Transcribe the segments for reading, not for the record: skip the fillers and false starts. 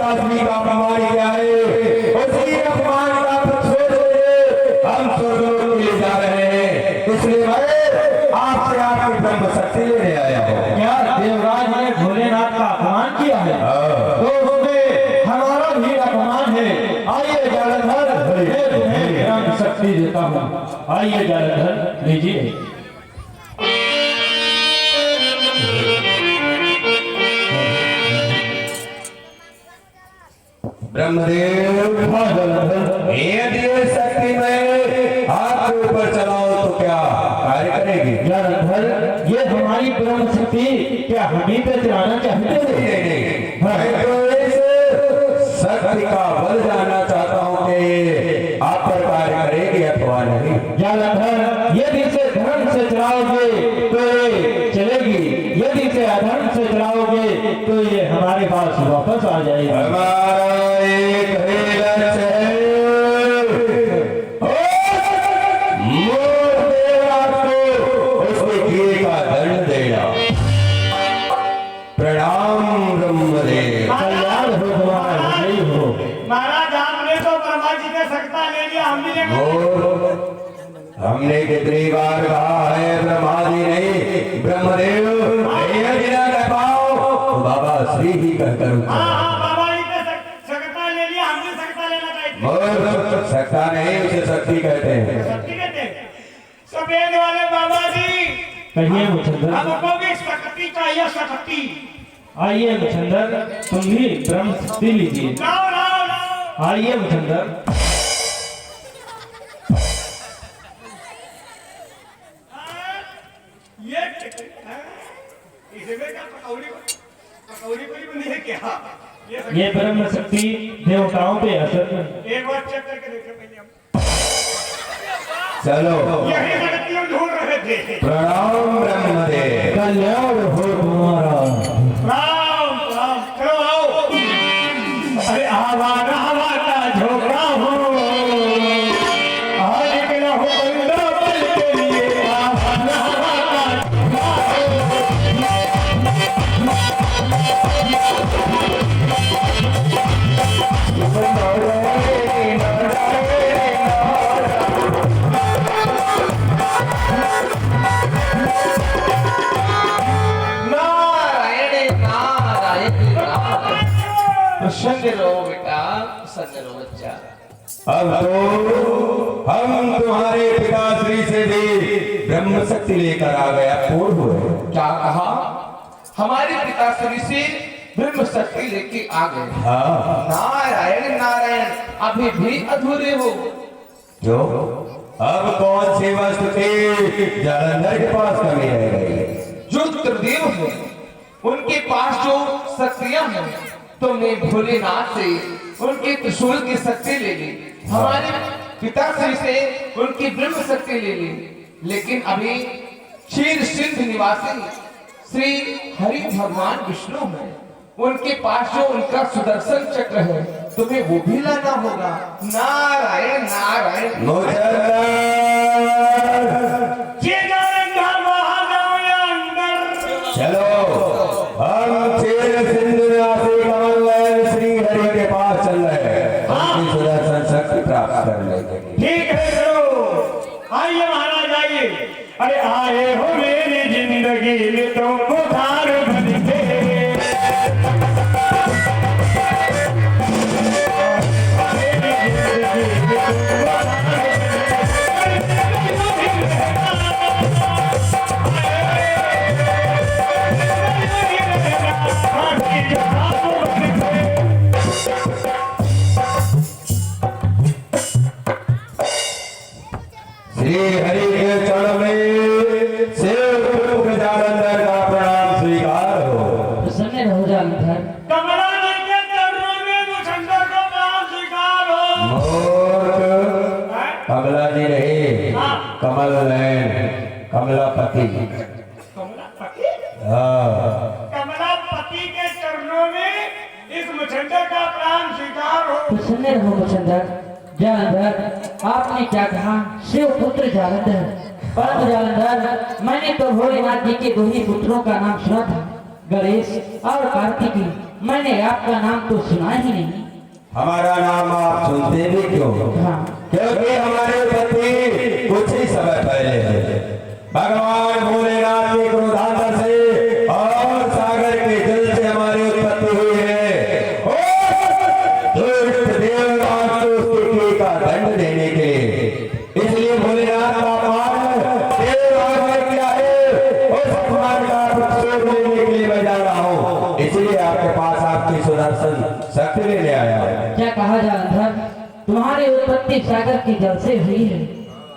पिताश्री का अपमान किया है, उसी अपमान का प्रतिशोध हम स्वर्गलोक के लिए जा रहे हैं। इसलिए मैं आपसे आपकी ब्रह्म शक्ति लेने आया हूँ। क्या देवराज ने भोलेनाथ का अपमान किया है? तो उसमें हमारा भी अपमान है। आइए जालंधर, मैं तुम्हें ब्रह्म शक्ति देता हूँ। आइए जालंधर, लीजिए। ब्रह्मदेव, यदि ये शक्ति मैं आपके ऊपर चलाऊं तो क्या कार्य करेगी? जालंधर, ये हमारी ब्रह्म शक्ति क्या हमें पे चलाना चाहते हैं? नहीं, मैं तो इस शक्ति का बल जानना चाहता हूँ कि आप पर कार्य करेगी अथवा नहीं। जालंधर, यदि इसे धर्म से चलाओगे तो ये चलेगी, यदि इसे अधर्म से चलाओगे तो ये हमारे पास वापस आ जाएगी। हमारा एक ही लक्ष्य है, मोर देवराज को उसके किए का दंड देना। प्रणाम ब्रह्मदेव। कल्याण हो तुम्हारा, विजयी हो। महाराज, आपने तो ब्रह्मा जी ने सकता ले लिया, हम भी हमने कितनी बार कहा है ब्रह्मा जी नहीं ब्रह्मदेव, यदि न कह पाओ तो बाबा श्री ही कहकर बाबा जी ने सकता ले लिया, हम भी सकता लेना चाहिए। सकता नहीं, उसे शक्ति कहते हैं। शक्ति कहते हैं सफेद वाले बाबा जी। कहिए मुचंदर। हमको भी शक्ति चाहिए, शक्ति। आइए मुचंदर, तुम भी ब्रह्म शक्ति लीजिए। लाओ लाओ लाओ। आइए मुचंदर। ये इसमें क्या पकौड़ी पकौड़ी कोई बनी है क्या? ये ब्रह्म शक्ति देवताओं पे असर कर। एक बार चेक करके देखे पहले हम। चलो, यही शक्ति हम ढूंढ रहे थे। प्रणाम ब्रह्मदेव। कल्याण हो तुम्हारा। राम राम, चलो आओ। अरे आवारा हवा का झोंका हो, आज के ना हो बंदा पल के लिए। आवारा हवा का झोंका प्रसन्न रहो बेटा, प्रसन्न रहो बच्चा। अब तो हम तुम्हारे पिताश्री से भी ब्रह्म शक्ति लेकर आ गया। पूर्व क्या कहा? हमारे पिताश्री से ब्रह्म शक्ति लेके आ गए। हाँ, नारायण नारायण, अभी भी अधूरे हो। जो अब कौन सी वस्तु थी जालंधर के पास कमी रह गई? जो त्रिदेव है उनके पास जो शक्तियां हैं, तुमने भोलेनाथ से उनके त्रिशूल की शक्ति ले ली, हमारे पिताश्री से उनकी ब्रह्म शक्ति ले ली, लेकिन अभी क्षीर सिंध निवासी श्री हरि भगवान विष्णु है, उनके पास जो उनका सुदर्शन चक्र है, तुम्हें वो भी लाना होगा। नारायण नारायण। चलो, हम क्षीर सिंध निवासी कमल नयन श्री हरि के पास चल रहे हैं, उनकी सुदर्शन शक्ति प्राप्त कर लेंगे। ठीक है, चलो आइए महाराज आइए। अरे आए हो मेरी जिंदगी में तो उधार बन के। श्री हरि के चरण में सेवक जालंधर का प्रणाम स्वीकार हो। प्रसन्न रहो जालंधर। कमला जी के चरणों में मुझंडर का प्रणाम स्वीकार हो। मूर्ख, कमला जी रहे, कमल नयन, कमलापति। कमलापति? हाँ, कमलापति के चरणों में इस मुझंडर का प्रणाम स्वीकार हो। प्रसन्न रहो मुचंदर। जालंधर, आपने क्या कहा? शिव पुत्र जालंधर। परंतु जालंधर, मैंने तो भोलेनाथ जी के दो ही पुत्रों का नाम सुना था, गणेश और कार्तिकी, मैंने आपका नाम तो सुना ही नहीं। हमारा नाम आप सुनते भी क्यों? हाँ। क्योंकि हमारे पति कुछ ही समय पहले भगवान भोलेनाथ के क्रोधांतर से और सागर के जल से हमारी उत्पत्ति हुई है। और दुष्ट देवराज को उसके का दंड देने के लिए, इसलिए भोलेनाथ का अपमान देवराज ने किया है। उस अपमान का प्रतिशोध लेने के लिए मैं जा रहा हूँ, इसलिए आपके पास आपकी सुदर्शन शक्ति लेने आया हूँ। क्या कहा जालंधर, तुम्हारी उत्पत्ति सागर के जल से हुई है।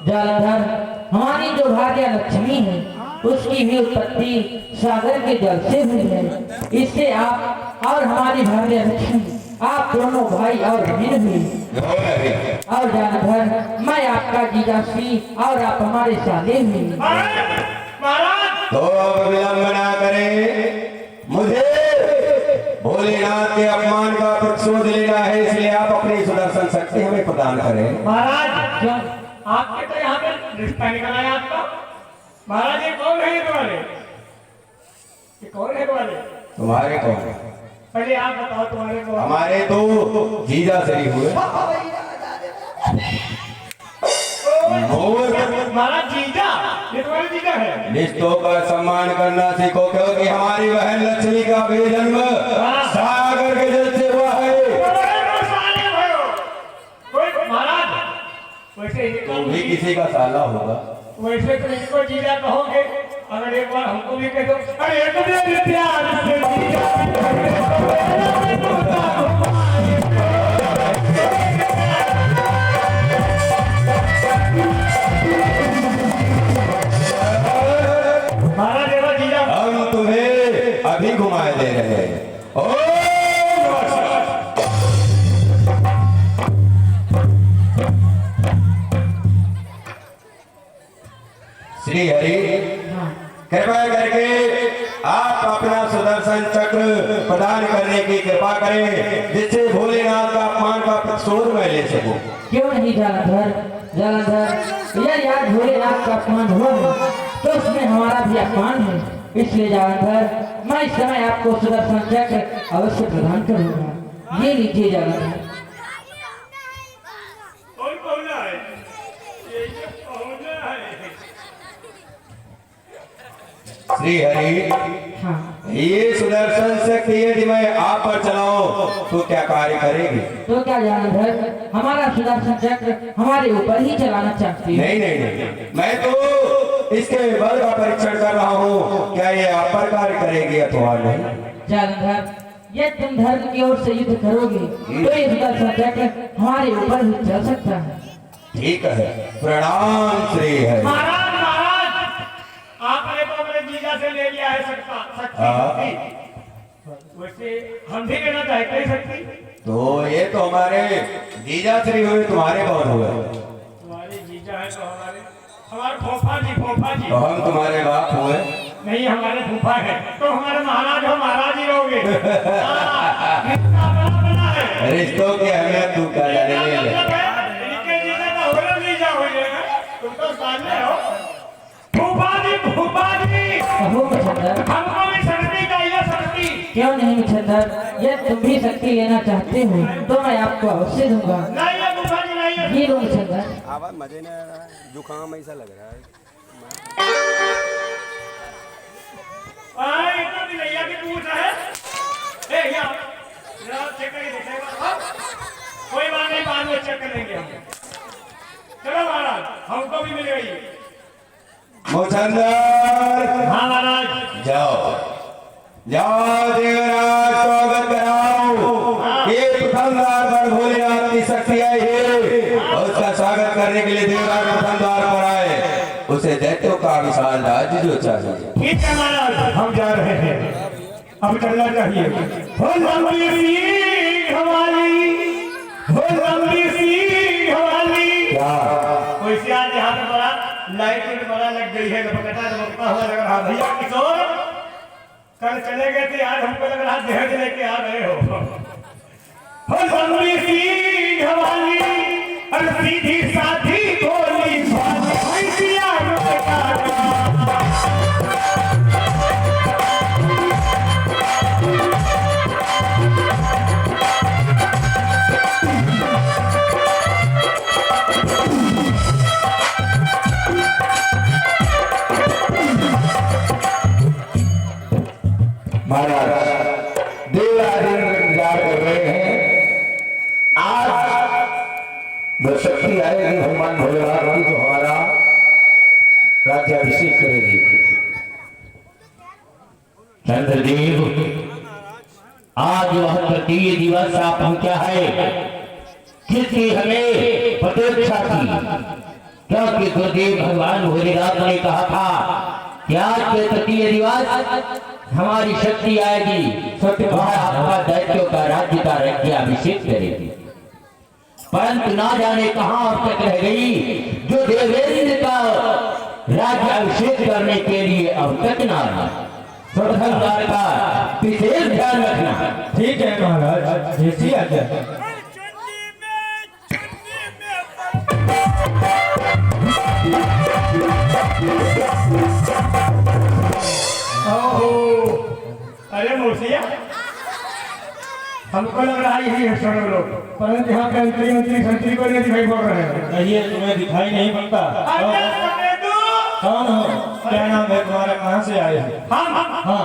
जालंधर, हमारी जो भार्या लक्ष्मी है उसकी भी उत्पत्ति सागर के जल से हुई है। इससे आप और हमारी भार्या लक्ष्मी, आप दोनों भाई और बहन हुई। और जालंधर, मैं आपका जीजाश्री और आप हमारे साले हुए। महाराज तो अब विलंब ना करें, मुझे भोलेनाथ के अपमान का प्रतिशोध लेना है, इसलिए आप अपनी सुदर्शन शक्ति हमें प्रदान करें। महाराज क्या? आपके तो यहाँ पे रिश्ता निकला है आपका। महाराज ये कौन है तुम्हारे? ये कौन है तुम्हारे? तुम्हारे कौन? पहले आप बताओ तुम्हारे कौन? हमारे तो जीजा श्री हुए। महाराज जीजा, ये तुम्हारे जीजा है। रिश्तों का सम्मान करना सीखो, क्योंकि हमारी बहन लक्ष्मी का भी जन्म सागर के जल से हुआ है। महाराज वैसे तो भी किसी का साला होगा। वैसे तो इनको जीजा कहोगे, अगर एक बार हमको भी कह दो, अरे तो मेरे प्यार से महाराज देवा जीजा, हम तुम्हें अभी घुमाए दे रहे हैं। ओम नमः शिवाय। श्री हरि, कृपा करके आप अपना सुदर्शन चक्र प्रदान करने की कृपा करें, जिससे भोलेनाथ का अपमान का प्रतिशोध मैं ले सकूं। क्यों नहीं जालंधर? जालंधर, यदि आज भोलेनाथ का अपमान हुआ है तो उसमें हमारा भी अपमान है। इसलिए जालंधर, मैं इस समय आपको सुदर्शन चक्र अवश्य प्रदान करूंगा। ये लीजिए जालंधर। कौन पहुंचा है? ये पहुंचा है। श्री हरि, हाँ, ये सुदर्शन शक्ति यदि मैं आप पर चलाऊं तो क्या कार्य करेगी? तो क्या जालंधर, हमारा सुदर्शन चक्र हमारे ऊपर ही चलाना चाहती है? नहीं नहीं नहीं, मैं तो इसके बल का परीक्षण कर रहा हूँ, क्या ये आप पर कार्य करेगी अथवा नहीं। जालंधर, यदि तुम धर्म की ओर से युद्ध करोगे तो ये सुदर्शन चक्र हमारे ऊपर ही चल सकता है। ठीक है, प्रणाम श्री हरि। महाराज महाराज, आपने तो अपने जीजा से ले लिया है शक्ति। वैसे हम भी लेना चाहते हैं शक्ति। तो ये तो हमारे जीजा श्री हुए, तुम्हारे कौन हुए? तुम्हारे जीजा है तो हमारे फूफा जी, फूफा जी। तो हम तुम्हारे बाप हुए। नहीं, हमारे फूफा है तो हमारे महाराज हो, महाराज ही रहोगे। रिश्ता बना है। रिश्तों की अहमियत तू क्या जाने ले। इनके जीजा का होना नहीं जाओगे, तुम तो सामने हो। फूफा जी, फूफा जी, कहो मच्छर, हमको भी शक्ति चाहिए, शक्ति। क्यों नहीं मच्छर? यदि तुम भी शक्ति लेना चाहते हो तो मैं आपको अवश्य दूंगा। नहीं है फूफा जी, नहीं है। ये लो मच्छर। आवाज मजे नहीं आ रहा है, जुकाम ऐसा लग रहा है। इतना भी नहीं है कि पूछ रहा है। ए यार, चेक करके देखेगा। कोई बात नहीं, बाद में चेक कर लेंगे हम। चलो महाराज, हमको भी मिल गई। मुचंदर, हाँ महाराज। जाओ जाओ, देवराज स्वागत कराओ। ये प्रथम द्वार पर भोलेनाथ की शक्ति आई है और उसका स्वागत करने के लिए देवराज प्रथम द्वार पर आए। उसे दैत्यों का विशाल राज्य जो चाहिए। ठीक है महाराज, हम जा रहे हैं। अब चलना चाहिए। हो लंबी सीढ़ी हमारी, हो लंबी सीढ़ी हमारी। क्या वैसे आज यहाँ पे बड़ा लाइट बड़ा लग गई है, धमकता हुआ लग रहा। भैया किशोर, कल चले गए थे, आज हमको लग रहा जहर लेके आ गए हो। लंबी सीढ़ी हमारी, और सीधी साधी गोली भैंसिया में काटा। महाराज देवराजेंद्र इंतजार कर रहे हैं। आज जो शक्ति आएगी भगवान भोलेनाथ की तो हमारा राज्याभिषेक करेगी। चंद्रदेव, आज वह तृतीय दिवस आ पहुंचा है जिसकी हमें प्रतीक्षा थी, क्योंकि गुरुदेव भगवान भोलेनाथ ने कहा था कि आज के तृतीय दिवस हमारी शक्ति आएगी, वह आपका दैत्यों का राज्य का राज्याभिषेक करेगी। परंतु ना जाने कहां अब तक रह गई जो देवेंद्र का राज्याभिषेक करने के लिए अब तक ना आया। प्रधानदार का विशेष ध्यान रखना। ठीक है महाराज, जैसी आज्ञा। ओहो, अरे मूर्तिया, हमको लग रहा है यही है सब लोग, परंतु यहाँ पे मंत्री संतरी को नहीं दिखाई पड़ रहे हैं। कहिए, तुम्हें दिखाई नहीं पड़ता? कौन हो? क्या नाम है तुम्हारा? कहाँ से आए हैं? हाँ,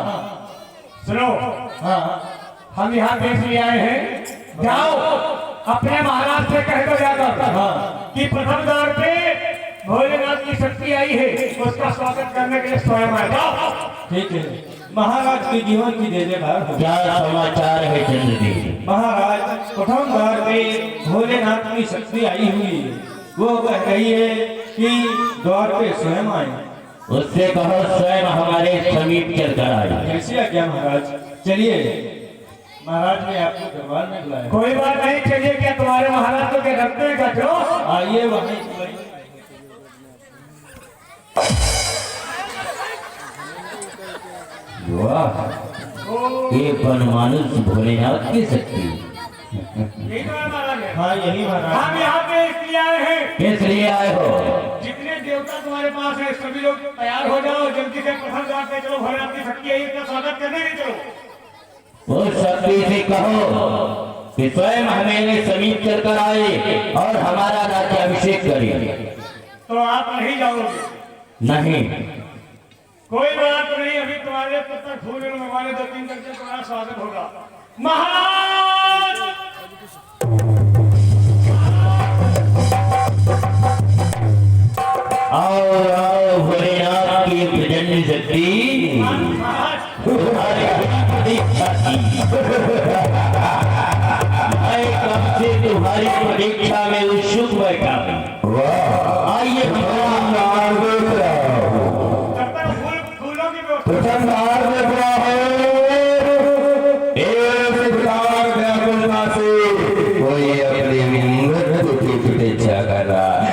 सुनो, हाँ, हम यहाँ देश लिए आए हैं। जाओ अपने महाराज से कह दो जाकर कि प्रथम दौर पे भोलेनाथ की शक्ति आई है, उसका स्वागत करने के लिए स्वयं आए। जाओ। ठीक है। महाराज के जीवन की जय जयकार हो। क्या समाचार है चंद्रदेव? महाराज, प्रथम द्वार पे भोलेनाथ की शक्ति आई हुई है, वो कह रही है कि द्वार पे स्वयं आए। उससे कहो स्वयं हमारे समीप चल कर आए। कैसी आज्ञा महाराज? चलिए, महाराज ने आपको दरबार में बुलाया। कोई बात नहीं, चलिए। क्या तुम्हारे महाराज को क्या रखते हैं? क्या चलो आइए वहीं। वाह, ये बनमानुष भोलेनाथ की शक्ति। यही तो है महाराज। हाँ, यही महाराज। हम यहाँ पे इसलिए आए हैं, किस लिए आए हो? जितने देवता तुम्हारे पास है सभी लोग तैयार हो जाओ, जल्दी से प्रथम द्वार पे चलो। भोलेनाथ की शक्ति आई, इसका स्वागत करने के लिए चलो। उस शक्ति से कहो कि स्वयं हमें समीप चलकर आए और हमारा राज्याभिषेक करे। तो आप नहीं जाओगे? नहीं। कोई बात नहीं, अभी तुम्हारे तब तक फूल मंगवाने 2-3 करके तुम्हारा स्वागत होगा। महाराज, आओ आओ भोलेनाथ की प्रचंड शक्ति तुम्हारी प्रतीक्षा थी। मैं कब से तुम्हारी प्रतीक्षा में उत्सुक बैठा हूँ। आइए भगवान नाम देख रहा हूँ। तब तक फूलों की व्यवस्था। प्रथम द्वार में बुला है एक विकार व्याकुलता से कोई अपने मृत्यु की प्रतीक्षा कर रहा है।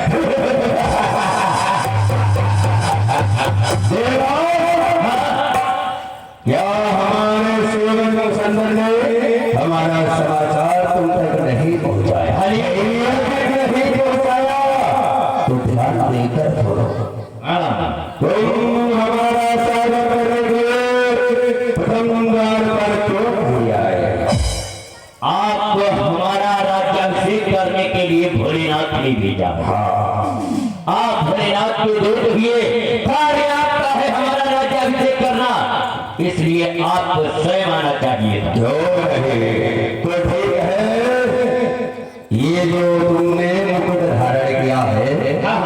क्या हमारे सेवक संदर ने हमारा समाचार तुम तक नहीं पहुंचाया? नहीं पहुंचाया तो ध्यान देकर छोड़ो। तुम हमारा स्वागत करने के लिए प्रथम द्वार पर क्यों नहीं आए? आप हमारा राज्याभिषेक करने के लिए भोलेनाथ ने भेजा। आप भोलेनाथ के दूत हुए, कार्य आपका है हमारा राज्याभिषेक करना, इसलिए आपको स्वयं आना चाहिए था। जो रहे तो ठीक है। ये जो तुमने मुकुट धारण किया है, हाँ,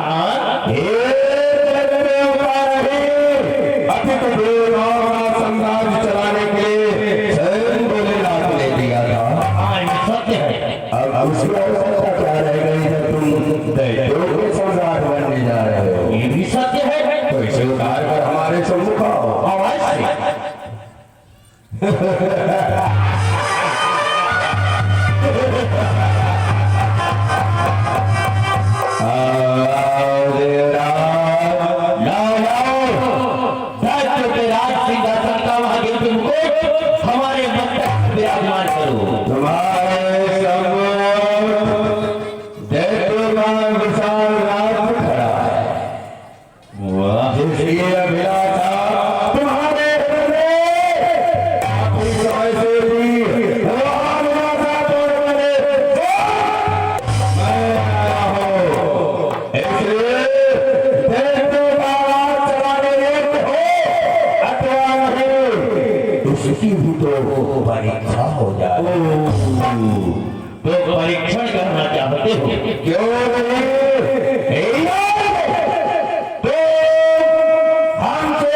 अतित देवताओं का साम्राज्य चलाने के लिए स्वयं भोलेनाथ ने दिया था। हाँ, ये सत्य है। अब उसकी आवश्यकता क्या रह गई जब तुम दैत्यों के सम्राट बनने जा रहे हो? ये भी सत्य है। तो इसे उतार कर हमारे सम्मुख आओ। अवश्य। हमारे मस्तक विराजमान करो। तुम्हारे दैत्यों का विशाल राज खड़ा है। जिसकी अभिलाषा तुम्हारे हृदय में अपनी समय से उसकी भी तो परीक्षा हो जाए। तो परीक्षण करना चाहते हो? क्यों नहीं? तो हमसे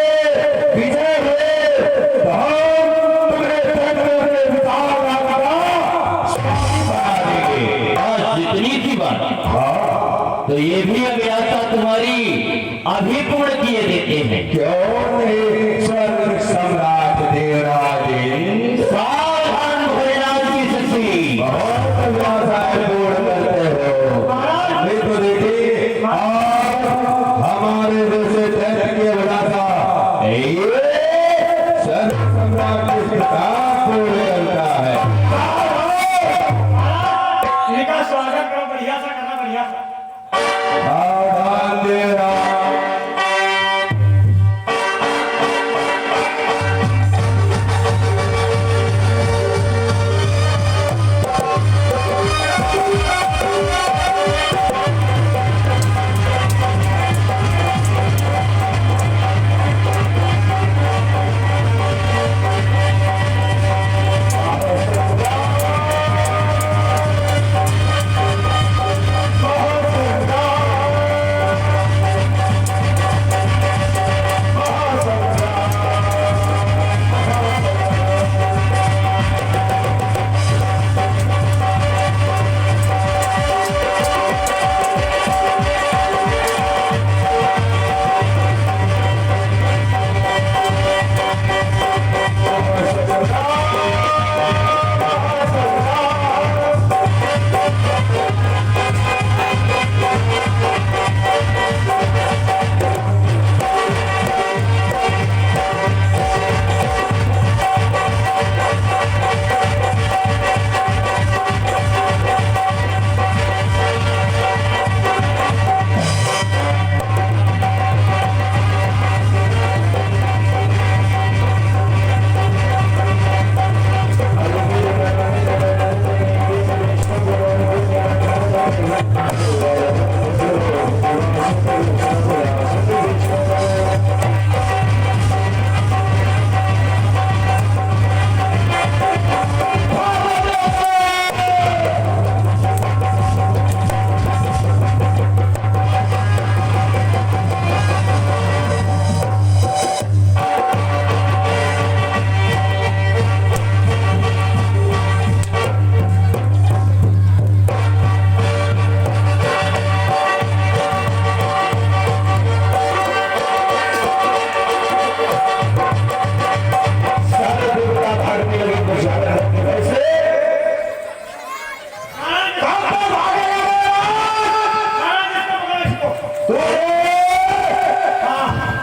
विजय हुए तो हम तुम्हें धन्य विधान का स्वामी बना देंगे। आज जितनी थी बात, हाँ, तो ये भी अभिलाषा तुम्हारी अभी पूर्ण किए देते हैं। क्यों नहीं? स्वर्ग सम्राट देवराज सावधान भोलेनाथ की शक्ति। बहुत अभिलाषाएं पूर्ण करते हो। नहीं तो देखिए हमारे जैसे धैर्य की अभिलाषा स्वर्ग सम्राट के किताब पूर्ण करता है। इनका स्वागत करो, बढ़िया सा करना, बढ़िया सा। सावधान देवराज।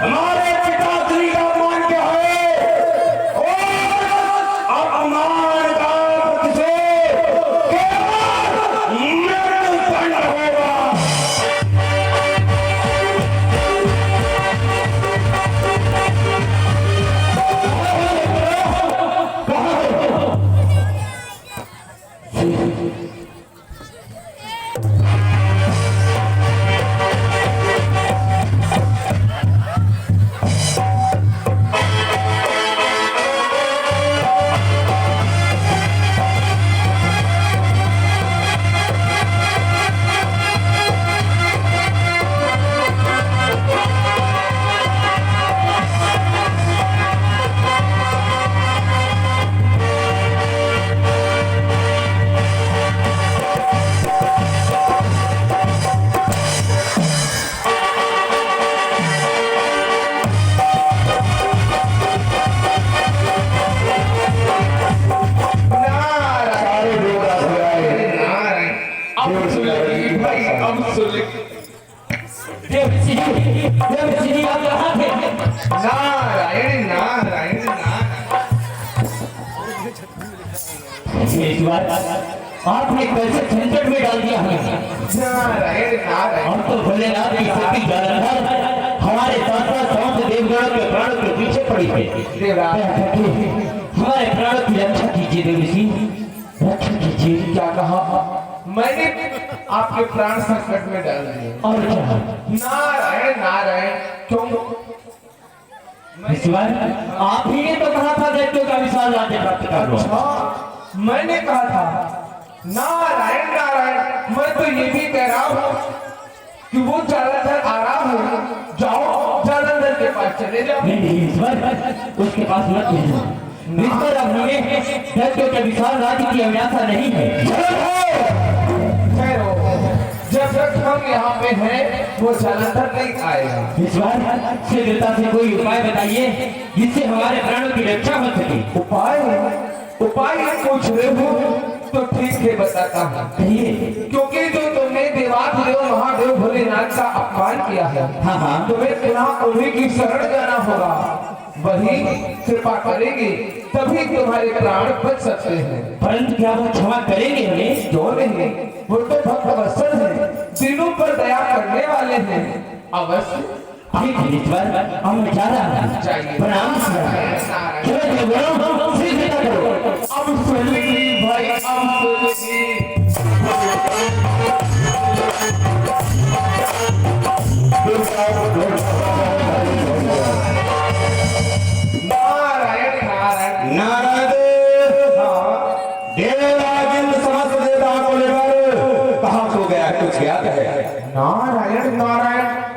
हमारे पिताश्री का अपमान क्या है और अपमान का प्रतिशोध केवल मृत्युदंड होगा। आप कहाँ थे? नारायण नारायण इस बार आपने कैसे झंझट में डाल दिया हमें। नारायण नारायण। हम तो भोलेनाथ की शक्ति जालंधर हमारे साथ साथ समस्त देवगणों के प्राणों के पीछे पड़ी है। देवराज हमारे प्राणों की रक्षा कीजिए देव ऋषि, रक्षा कीजिए। क्या कहा? मैंने आपके प्राण संकट में डाल दिए। और क्या? नारायण नारायण। क्यों? ईश्वर आप ही ने तो कहा था दैत्यों का विशाल राज्य प्राप्त कर लो। अच्छा, मैंने कहा था नारायण नारायण, मैं तो ये भी कह रहा हूँ कि वो जालंधर आ रहा हूँ, जाओ जालंधर के पास चले जाओ। नहीं ईश्वर उसके पास मत भेजो। ईश्वर अब हमें दैत्यों के विशाल राज्य की अभिलाषा नहीं है। ठहरो, जब तक हम यहाँ पे हैं वो जालंधर नहीं आएगा। ईश्वर शीघ्रता से कोई उपाय बताइए जिससे हमारे प्राणों की रक्षा हो सके। उपाय उपाय पूछ रहे हो तो ठीक है बताता हूँ। कहिए। क्योंकि जो तुमने देवाधिदेव महादेव भोलेनाथ का अपमान किया है, हाँ हाँ तुम्हें पुनः उन्हीं की शरण जाना होगा, वही कृपा करेंगे तभी तुम्हारे प्राण बच सकते हैं। परंतु क्या वो क्षमा करेंगे हमें? क्यों नहीं, वो तो भक्त वत्सल है, दिलों पर दया करने वाले हैं, अवश्य। ठीक है ईश्वर हम जा रहा है। चाहिए। प्रणाम चलो चलो शीघ्रता करो। अब सुनिए भाई, अब सुनिए। नारायण नारायण। नारद देवादिन समस्त देवताओं को लेकर कहाँ सो गया, कुछ ज्ञात है? नारायण नारायण